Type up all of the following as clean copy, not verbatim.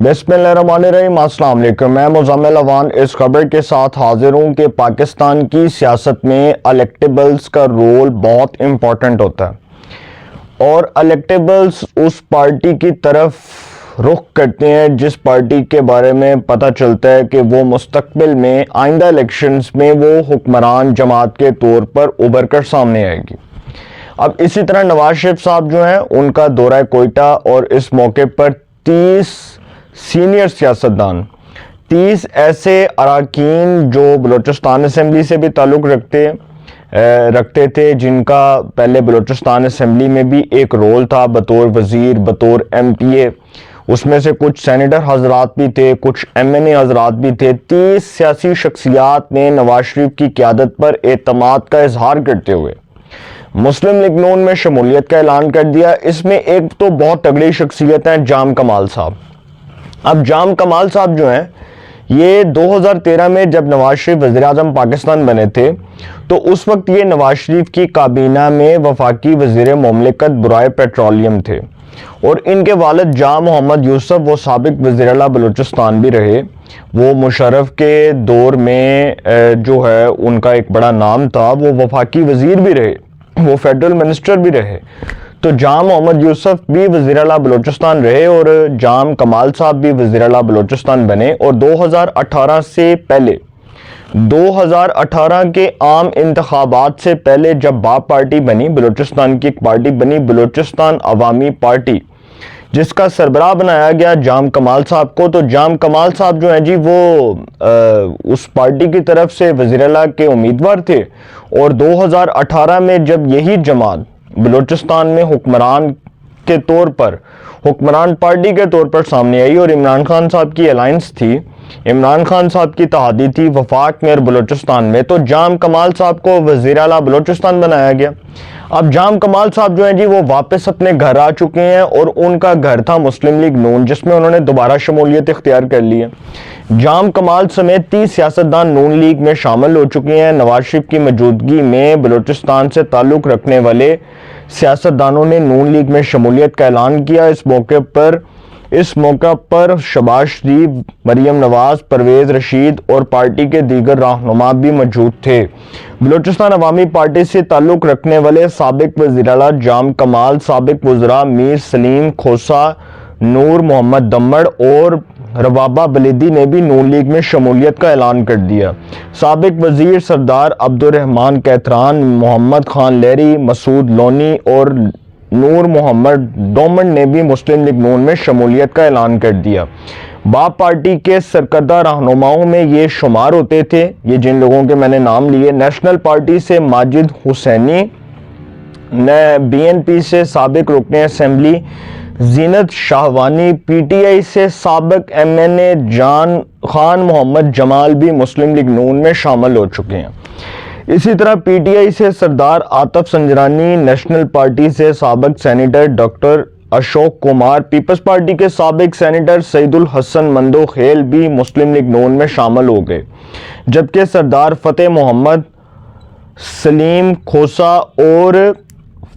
بسم اللہ الرحمن الرحیم۔ السلام علیکم، میں مزمل اوان اس خبر کے ساتھ حاضر ہوں کہ پاکستان کی سیاست میں الیکٹیبلز کا رول بہت امپورٹنٹ ہوتا ہے اور الیکٹیبلز اس پارٹی کی طرف رخ کرتے ہیں جس پارٹی کے بارے میں پتہ چلتا ہے کہ وہ مستقبل میں آئندہ الیکشنز میں وہ حکمران جماعت کے طور پر ابھر کر سامنے آئے گی۔ اب اسی طرح نواز شریف صاحب جو ہیں ان کا دورہ کوئٹہ اور اس موقع پر 30 سینئر سیاستدان، 30 ایسے اراکین جو بلوچستان اسمبلی سے بھی تعلق رکھتے تھے، جن کا پہلے بلوچستان اسمبلی میں بھی ایک رول تھا بطور وزیر، بطور ایم پی اے، اس میں سے کچھ سینیٹر حضرات بھی تھے، کچھ ایم این اے حضرات بھی تھے۔ 30 سیاسی شخصیات نے نواز شریف کی قیادت پر اعتماد کا اظہار کرتے ہوئے مسلم لیگ نون میں شمولیت کا اعلان کر دیا۔ اس میں ایک تو بہت تگڑی شخصیت ہیں جام کمال صاحب۔ اب جام کمال صاحب جو ہیں یہ 2013 میں جب نواز شریف وزیر اعظم پاکستان بنے تھے تو اس وقت یہ نواز شریف کی کابینہ میں وفاقی وزیر مملکت برائے پیٹرولیم تھے، اور ان کے والد جام محمد یوسف وہ سابق وزیر اعلیٰ بلوچستان بھی رہے، وہ مشرف کے دور میں جو ہے ان کا ایک بڑا نام تھا، وہ وفاقی وزیر بھی رہے، وہ فیڈرل منسٹر بھی رہے۔ تو جام محمد یوسف بھی وزیر اعلیٰ بلوچستان رہے اور جام کمال صاحب بھی وزیر اعلیٰ بلوچستان بنے، اور 2018 سے پہلے 2018 کے عام انتخابات سے پہلے جب باپ پارٹی بنی، بلوچستان کی ایک پارٹی بنی بلوچستان عوامی پارٹی، جس کا سربراہ بنایا گیا جام کمال صاحب کو، تو جام کمال صاحب جو ہیں جی وہ اس پارٹی کی طرف سے وزیر اعلیٰ کے امیدوار تھے، اور 2018 میں جب یہی جماعت بلوچستان میں حکمران کے طور پر، حکمران پارٹی کے طور پر سامنے آئی، اور عمران خان صاحب کی الائنس تھی، عمران خان صاحب کی اتحادی تھی وفاق میں اور بلوچستان میں، تو جام کمال صاحب کو وزیر اعلیٰ بلوچستان بنایا گیا۔ اب جام کمال صاحب جو ہیں جی وہ واپس اپنے گھر آ چکے ہیں، اور ان کا گھر تھا مسلم لیگ نون، جس میں انہوں نے دوبارہ شمولیت اختیار کر لی ہے۔ جام کمال سمیت 30 سیاستدان نون لیگ میں شامل ہو چکے ہیں۔ نواز شریف کی موجودگی میں بلوچستان سے تعلق رکھنے والے سیاستدانوں نے نون لیگ میں شمولیت کا اعلان کیا۔ اس موقع پر شہباز شریف، مریم نواز، پرویز رشید اور پارٹی کے دیگر رہنما بھی موجود تھے۔ بلوچستان عوامی پارٹی سے تعلق رکھنے والے سابق وزیر اعلیٰ جام کمال، سابق وزراء میر سلیم کھوسا، نور محمد دمڑ اور روابہ بلیدی نے بھی نون لیگ میں شمولیت کا اعلان کر دیا۔ سابق وزیر سردار عبد الرحمان کیتران، محمد خان لہری، مسعود لونی اور نور محمد ڈومنڈ نے بھی مسلم لیگ نون میں شمولیت کا اعلان کر دیا۔ باپ پارٹی کے سرکردہ رہنماؤں میں یہ شمار ہوتے تھے، یہ جن لوگوں کے میں نے نام لیے: نیشنل پارٹی سے ماجد حسینی، بی این پی سے سابق رکن assembly Zeenat Shahwani, P T I سے سابق ایم این اے جان خان محمد جمال بھی مسلم لیگ نون میں شامل ہو چکے ہیں۔ اسی طرح پی ٹی آئی سے سردار عاطف سنجرانی، نیشنل پارٹی سے سابق senator doctor Ashok Kumar, people's party کے سابق سینیٹر سعید الحسن مندو خیل بھی مسلم لیگ نون میں شامل ہو گئے، جبکہ سردار فتح محمد، سلیم کھوسا اور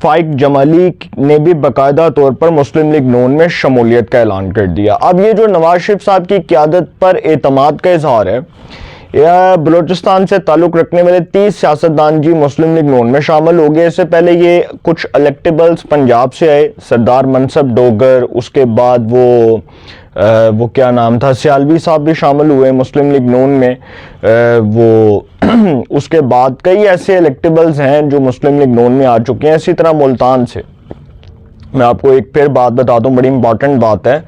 فائق جمالی نے بھی باقاعدہ طور پر مسلم لیگ نون میں شمولیت کا اعلان کر دیا۔ اب یہ جو نواز شریف صاحب کی قیادت پر اعتماد کا اظہار ہے، بلوچستان سے تعلق رکھنے والے 30 سیاستدان جی مسلم لیگ نون میں شامل ہو گئے۔ اس سے پہلے یہ کچھ الیکٹیبلز پنجاب سے آئے، سردار منصب ڈوگر، اس کے بعد وہ کیا نام تھا، سیالوی صاحب بھی شامل ہوئے مسلم لیگ نون میں، اس کے بعد کئی ایسے الیکٹیبلز ہیں جو مسلم لیگ نون میں آ چکے ہیں۔ اسی طرح ملتان سے میں آپ کو ایک پھر بات بتا دوں، بڑی امپورٹنٹ بات ہے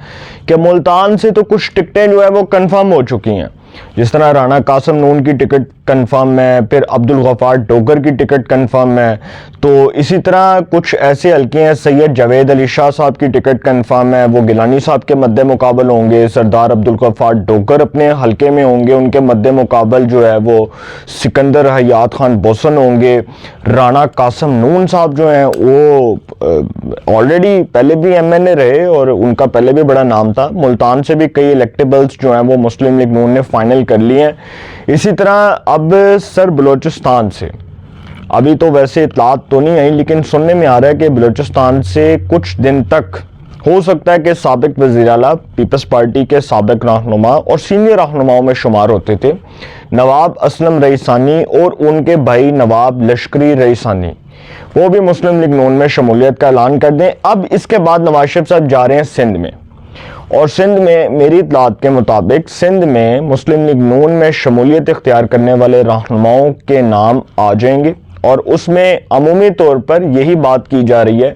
کہ ملتان سے تو کچھ ٹکٹیں جو ہے وہ کنفرم ہو چکی ہیں، جس طرح رانا قاسم نون کی ٹکٹ کنفرم ہے، پھر عبدالغفار ڈوگر کی ٹکٹ کنفرم ہے، تو اسی طرح کچھ ایسے حلقے ہیں، سید جاوید علی شاہ صاحب کی ٹکٹ کنفرم ہے، وہ گیلانی صاحب کے مد مقابل ہوں گے، سردار عبدالغفار ڈوگر اپنے حلقے میں ہوں گے، ان کے مد مقابل جو ہے وہ سکندر حیات خان بوسن ہوں گے۔ رانا قاسم نون صاحب جو ہیں وہ آلریڈی پہلے بھی ایم این اے رہے اور ان کا پہلے بھی بڑا نام تھا۔ ملتان سے بھی کئی الیکٹیبلز جو ہیں وہ مسلم لیگ نون نے فائنل کر لی ہیں۔ اسی طرح اب سر بلوچستان سے ابھی تو ویسے اطلاعات تو نہیں آئی، لیکن سننے میں آ رہا ہے کہ بلوچستان سے کچھ دن تک ہو سکتا ہے کہ سابق وزیر اعلیٰ پیپلز پارٹی کے سابق رہنما اور سینئر رہنماؤں میں شمار ہوتے تھے نواب اسلم رئیسانی اور ان کے بھائی نواب لشکری رئیسانی، وہ بھی مسلم لیگ نون میں شمولیت کا اعلان کر دیں۔ اب اس کے بعد نواز شریف صاحب جا رہے ہیں سندھ میں، اور سندھ میں میری اطلاعات کے مطابق سندھ میں مسلم لیگ نون میں شمولیت اختیار کرنے والے رہنماؤں کے نام آ جائیں گے، اور اس میں عمومی طور پر یہی بات کی جا رہی ہے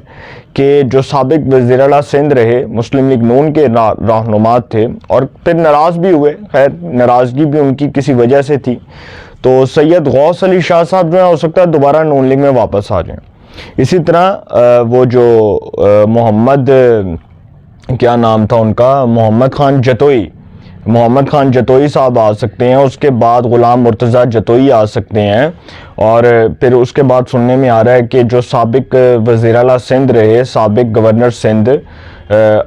کہ جو سابق وزیر اعلیٰ سندھ رہے مسلم لیگ نون کے رہنما تھے اور پھر ناراض بھی ہوئے، خیر ناراضگی بھی ان کی کسی وجہ سے تھی، تو سید غوث علی شاہ صاحب جو ہے ہو سکتا ہے دوبارہ نون لیگ میں واپس آ جائیں۔ اسی طرح وہ جو محمد کیا نام تھا ان کا، محمد خان جتوئی صاحب آ سکتے ہیں، اس کے بعد غلام مرتضیٰ جتوئی آ سکتے ہیں، اور پھر اس کے بعد سننے میں آ رہا ہے کہ جو سابق وزیر اعلیٰ سندھ رہے، سابق گورنر سندھ،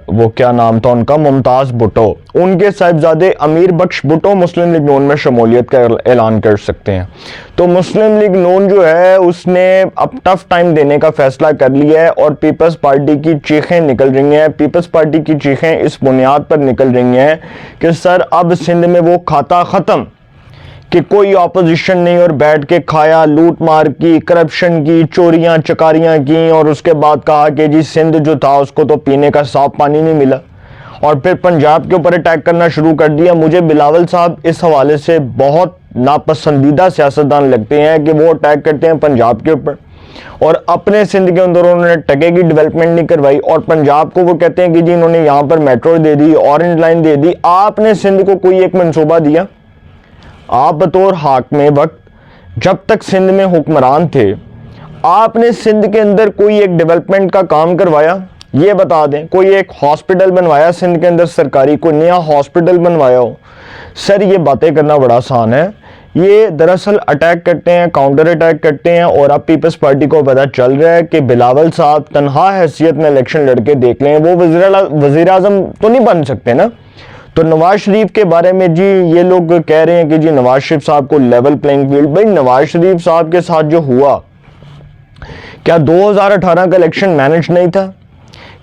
وہ کیا نام تھا ان کا، ممتاز بھٹو، ان کے صاحبزادے امیر بخش بھٹو مسلم لیگ نون میں شمولیت کا اعلان کر سکتے ہیں۔ تو مسلم لیگ نون جو ہے اس نے اب ٹف ٹائم دینے کا فیصلہ کر لیا ہے، اور پیپلز پارٹی کی چیخیں نکل رہی ہیں، پیپلز پارٹی کی چیخیں اس بنیاد پر نکل رہی ہیں کہ سر اب سندھ میں وہ کھاتا ختم کہ کوئی اپوزیشن نہیں، اور بیٹھ کے کھایا، لوٹ مار کی، کرپشن کی، چوریاں چکاریاں کی، اور اس کے بعد کہا کہ جی سندھ جو تھا اس کو تو پینے کا صاف پانی نہیں ملا، اور پھر پنجاب کے اوپر اٹیک کرنا شروع کر دیا۔ مجھے بلاول صاحب اس حوالے سے بہت ناپسندیدہ سیاستدان لگتے ہیں کہ وہ اٹیک کرتے ہیں پنجاب کے اوپر، اور اپنے سندھ کے اندر انہوں نے ٹکے کی ڈیولپمنٹ نہیں کروائی، اور پنجاب کو وہ کہتے ہیں کہ جی انہوں نے یہاں پر میٹرو دے دی، اورنج لائن دے دی۔ آپ نے سندھ کو کوئی ایک منصوبہ دیا؟ آپ بطور حاکم وقت جب تک سندھ میں حکمران تھے آپ نے سندھ کے اندر کوئی ایک ڈیولپمنٹ کا کام کروایا؟ یہ بتا دیں، کوئی ایک ہاسپٹل بنوایا سندھ کے اندر سرکاری، کوئی نیا ہاسپٹل بنوایا ہو؟ سر یہ باتیں کرنا بڑا آسان ہے، یہ دراصل اٹیک کرتے ہیں، کاؤنٹر اٹیک کرتے ہیں، اور اب پیپلز پارٹی کو پتہ چل رہا ہے کہ بلاول صاحب تنہا حیثیت میں الیکشن لڑ کے دیکھ لیں، وہ وزیر اعظم تو نہیں بن سکتے نا۔ تو نواز شریف کے بارے میں جی یہ لوگ کہہ رہے ہیں کہ جی نواز شریف صاحب کو لیول پلینگ فیلڈ، بھائی نواز شریف صاحب کے ساتھ جو ہوا، کیا 2018 کا الیکشن مینج نہیں تھا؟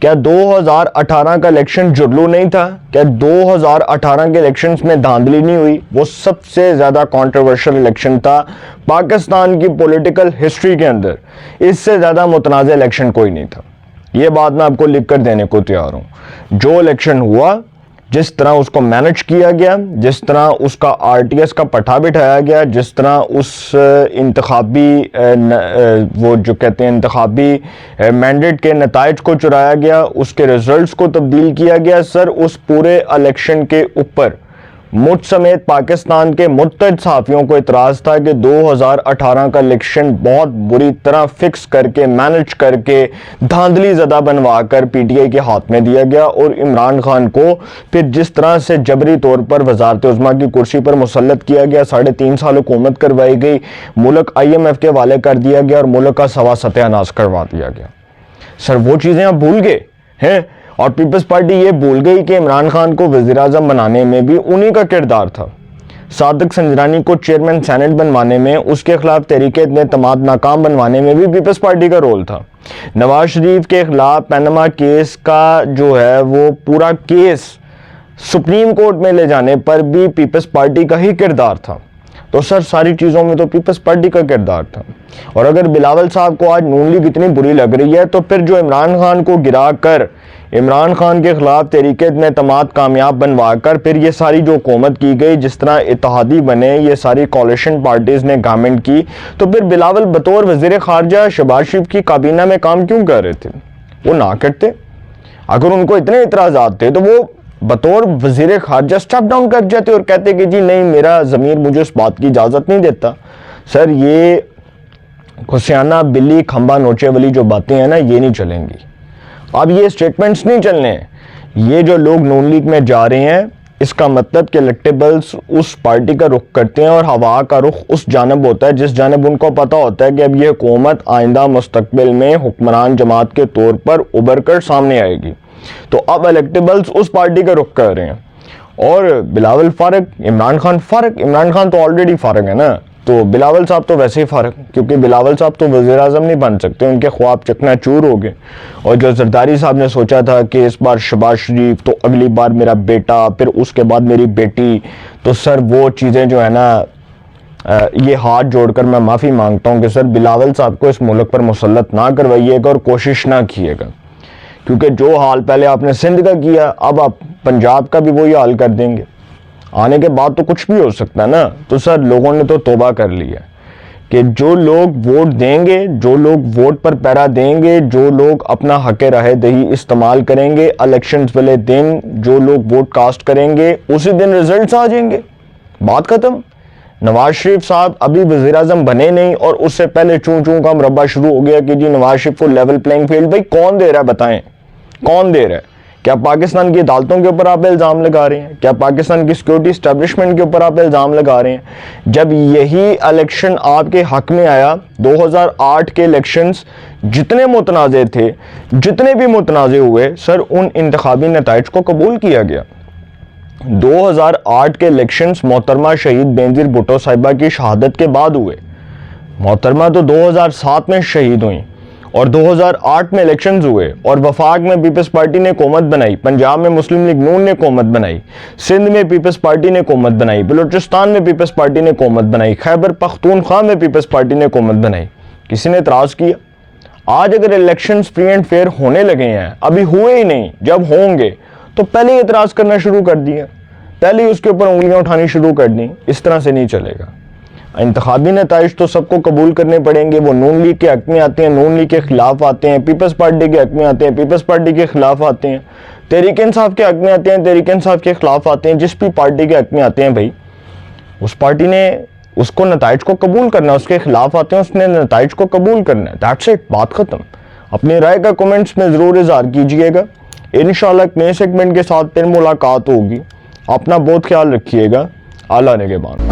کیا 2018 کا الیکشن جرلو نہیں تھا؟ کیا 2018 کے الیکشنز میں دھاندلی نہیں ہوئی؟ وہ سب سے زیادہ کانٹروورشل الیکشن تھا پاکستان کی پولیٹیکل ہسٹری کے اندر، اس سے زیادہ متنازع الیکشن کوئی نہیں تھا۔ یہ بات میں آپ کو لکھ کر دینے کو تیار ہوں۔ جو الیکشن ہوا، جس طرح اس کو مینج کیا گیا، جس طرح اس کا آر ٹی ایس کا پٹھا بٹھایا گیا، جس طرح اس انتخابی وہ جو کہتے ہیں انتخابی مینڈیٹ کے نتائج کو چرایا گیا، اس کے ریزلٹس کو تبدیل کیا گیا، سر اس پورے الیکشن کے اوپر مجھ سمیت پاکستان کے متعدد صحافیوں کو اعتراض تھا کہ 2018 کا الیکشن بہت بری طرح فکس کر کے مینج کر کے دھاندلی زدہ بنوا کر پی ٹی آئی کے ہاتھ میں دیا گیا، اور عمران خان کو پھر جس طرح سے جبری طور پر وزارت عظمیٰ کی کرسی پر مسلط کیا گیا، 3.5 سال حکومت کروائی گئی، ملک آئی ایم ایف کے حوالے کر دیا گیا، اور ملک کا سوا ستیہ ناش کروا دیا گیا۔ سر وہ چیزیں آپ بھول گئے ہیں، اور پیپلز پارٹی یہ بھول گئی کہ عمران خان کو وزیر اعظم بنانے میں بھی انہی کا کردار تھا، صادق سنجرانی کو چیئرمین سینٹ بنوانے میں، اس کے خلاف تحریک اعتماد ناکام بنوانے میں بھی پیپلز پارٹی کا رول تھا، نواز شریف کے خلاف پینما کیس کا جو ہے وہ پورا کیس سپریم کورٹ میں لے جانے پر بھی پیپلز پارٹی کا ہی کردار تھا۔ تو سر ساری چیزوں میں تو پیپلز پارٹی کا کردار تھا، اور اگر بلاول صاحب کو آج نون لیگ اتنی بری لگ رہی ہے تو پھر جو عمران خان کو گرا کر عمران خان کے خلاف تحریک اعتماد کامیاب بنوا کر پھر یہ ساری جو حکومت کی گئی، جس طرح اتحادی بنے، یہ ساری کولیشن پارٹیز نے گورنمنٹ کی، تو پھر بلاول بطور وزیر خارجہ شہباز شریف کی کابینہ میں کام کیوں کر رہے تھے؟ وہ نہ کرتے۔ اگر ان کو اتنے اعتراضات تھے تو وہ بطور وزیر خارجہ سٹیپ ڈاؤن کر جاتے اور کہتے کہ جی نہیں میرا ضمیر مجھے اس بات کی اجازت نہیں دیتا۔ سر یہ کھسیانہ بلی کھمبا نوچے والی جو باتیں ہیں نا، یہ نہیں چلیں گی، اب یہ سٹیٹمنٹس نہیں چلنے ہیں۔ یہ جو لوگ نون لیگ میں جا رہے ہیں، اس کا مطلب کہ الیکٹیبلز اس پارٹی کا رخ کرتے ہیں، اور ہوا کا رخ اس جانب ہوتا ہے جس جانب ان کو پتہ ہوتا ہے کہ اب یہ حکومت آئندہ مستقبل میں حکمران جماعت کے طور پر ابھر کر سامنے آئے گی، تو اب الیکٹیبلز اس پارٹی کا رخ کر رہے ہیں۔ اور بلاول فارغ، عمران خان فارغ، عمران خان تو آلریڈی فارغ ہے نا، تو بلاول صاحب تو ویسے ہی فارغ، کیونکہ بلاول صاحب تو وزیر اعظم نہیں بن سکتے، ان کے خواب چکنا چور ہو گئے. اور جو زرداری صاحب نے سوچا تھا کہ اس بار شہباز شریف تو اگلی بار میرا بیٹا، پھر اس کے بعد میری بیٹی، تو سر وہ چیزیں جو ہے نا، یہ ہاتھ جوڑ کر میں معافی مانگتا ہوں کہ سر بلاول صاحب کو اس ملک پر مسلط نہ کروائیے گا اور کوشش نہ کیے گا، کیونکہ جو حال پہلے آپ نے سندھ کا کیا اب آپ پنجاب کا بھی وہی حال کر دیں گے. آنے کے بعد تو کچھ بھی ہو سکتا ہے نا. تو سر لوگوں نے تو توبہ کر لیا کہ جو لوگ ووٹ دیں گے، جو لوگ ووٹ پر پیرا دیں گے، جو لوگ اپنا حق رائے دہی استعمال کریں گے الیکشنز والے دن، جو لوگ ووٹ کاسٹ کریں گے اسی دن ریزلٹس آ جائیں گے. بات ختم. نواز شریف صاحب ابھی وزیر اعظم بنے نہیں اور اس سے پہلے چون چون کا مربع شروع ہو گیا کہ جی نواز شریف کو لیول پلینگ فیلڈ. بھائی کون دے رہا ہے بتائیں، کون دے رہا ہے؟ کیا پاکستان کی عدالتوں کے اوپر آپ الزام لگا رہے ہیں؟ کیا پاکستان کی سیکورٹی اسٹیبلشمنٹ کے اوپر آپ الزام لگا رہے ہیں؟ جب یہی الیکشن آپ کے حق میں آیا، 2008 کے الیکشنز جتنے متنازع تھے، جتنے بھی متنازع ہوئے، سر ان انتخابی نتائج کو قبول کیا گیا. 2008 کے الیکشنز محترمہ شہید بینظیر بھٹو صاحبہ کی شہادت کے بعد ہوئے. محترمہ تو 2007 میں شہید ہوئیں اور 2008 میں الیکشنز ہوئے، اور وفاق میں پیپلز پارٹی نے حکومت بنائی، پنجاب میں مسلم لیگ نون نے حکومت بنائی، سندھ میں پیپلز پارٹی نے حکومت بنائی، بلوچستان میں پیپلز پارٹی نے حکومت بنائی، خیبر پختونخوا میں پیپلز پارٹی نے حکومت بنائی. کسی نے اعتراض کیا؟ آج اگر الیکشنز فری اینڈ فیئر ہونے لگے ہیں، ابھی ہوئے ہی نہیں، جب ہوں گے تو پہلے ہی اعتراض کرنا شروع کر دیا، پہلے ہی اس کے اوپر انگلیاں اٹھانی شروع کر دیں. اس طرح سے نہیں چلے گا. انتخابی نتائج تو سب کو قبول کرنے پڑیں گے. وہ نون لیگ کے حق میں آتے ہیں، نون لیگ کے خلاف آتے ہیں، پیپلز پارٹی کے حق میں آتے ہیں، پیپلز پارٹی کے خلاف آتے ہیں، تحریک انصاف کے حق میں آتے ہیں، تحریک انصاف کے خلاف آتے ہیں. جس بھی پارٹی کے حق میں آتے ہیں بھائی، اس پارٹی نے اس کو نتائج کو قبول کرنا ہے، اس کے خلاف آتے ہیں اس نے نتائج کو قبول کرنا ہے. دیٹس اٹ، بات ختم. اپنی رائے کا کومنٹس میں ضرور اظہار کیجئے گا. انشاءاللہ ایک نئے سیگمنٹ کے ساتھ پھر ملاقات ہوگی. اپنا بہت خیال رکھیے گا. اعلیٰ نگہبان.